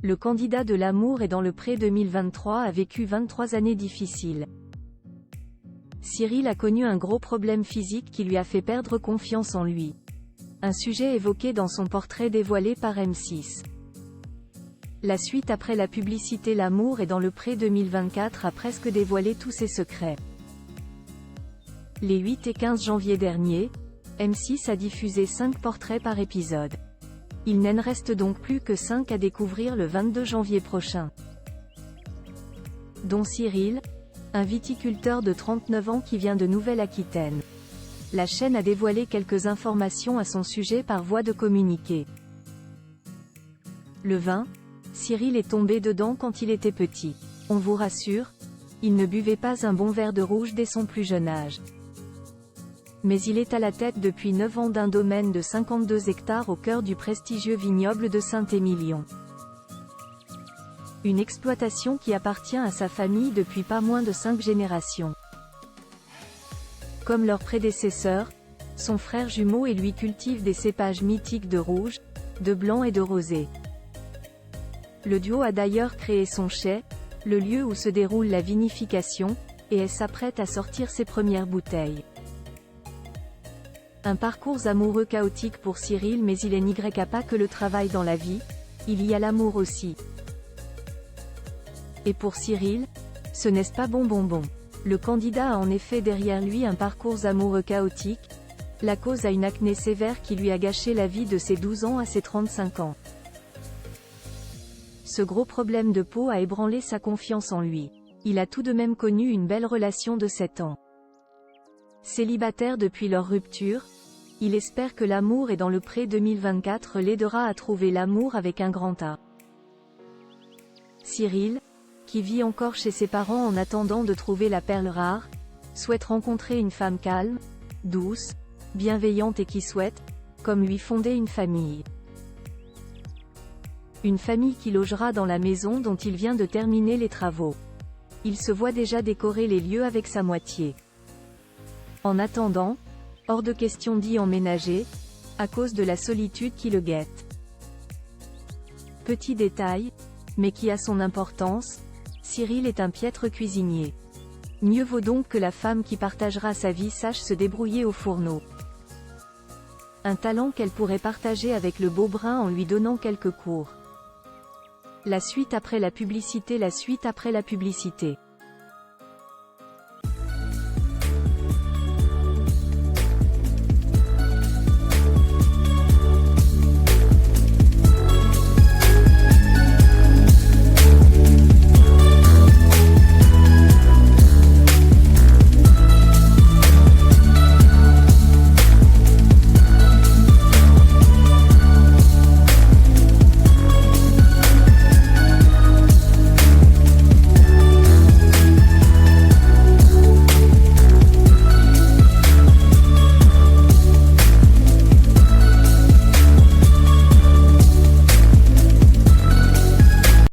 le candidat de l'amour est dans le pré 2023 a vécu 23 années difficiles. Cyril a connu un gros problème physique qui lui a fait perdre confiance en lui. Un sujet évoqué dans son portrait dévoilé par M6. La suite après la publicité L'amour est dans le pré 2024 a presque dévoilé tous ses secrets. Les 8 et 15 janvier dernier, M6 a diffusé 5 portraits par épisode. Il n'en reste donc plus que 5 à découvrir le 22 janvier prochain. Dont Cyril, un viticulteur de 39 ans qui vient de Nouvelle-Aquitaine. La chaîne a dévoilé quelques informations à son sujet par voie de communiqué. Le vin, Cyril est tombé dedans quand il était petit. On vous rassure, il ne buvait pas un bon verre de rouge dès son plus jeune âge. Mais il est à la tête depuis 9 ans d'un domaine de 52 hectares au cœur du prestigieux vignoble de Saint-Émilion. Une exploitation qui appartient à sa famille depuis pas moins de 5 générations. Comme leurs prédécesseurs, son frère jumeau et lui cultive des cépages mythiques de rouge, de blanc et de rosé. Le duo a d'ailleurs créé son chai, le lieu où se déroule la vinification, et elle s'apprête à sortir ses premières bouteilles. Un parcours amoureux chaotique pour Cyril, mais il n'y a pas que le travail dans la vie, il y a l'amour aussi. Et pour Cyril, ce n'est pas bon. Le candidat a en effet derrière lui un parcours amoureux chaotique, la cause à une acné sévère qui lui a gâché la vie de ses 12 ans à ses 35 ans. Ce gros problème de peau a ébranlé sa confiance en lui. Il a tout de même connu une belle relation de 7 ans. Célibataire depuis leur rupture, il espère que l'amour est dans le pré 2024 l'aidera à trouver l'amour avec un grand A. Cyril, qui vit encore chez ses parents en attendant de trouver la perle rare, souhaite rencontrer une femme calme, douce, bienveillante et qui souhaite, comme lui, fonder une famille. Une famille qui logera dans la maison dont il vient de terminer les travaux. Il se voit déjà décorer les lieux avec sa moitié. En attendant, hors de question d'y emménager, à cause de la solitude qui le guette. Petit détail, mais qui a son importance, Cyril est un piètre cuisinier. Mieux vaut donc que la femme qui partagera sa vie sache se débrouiller au fourneau. Un talent qu'elle pourrait partager avec le beau brun en lui donnant quelques cours. La suite après la publicité.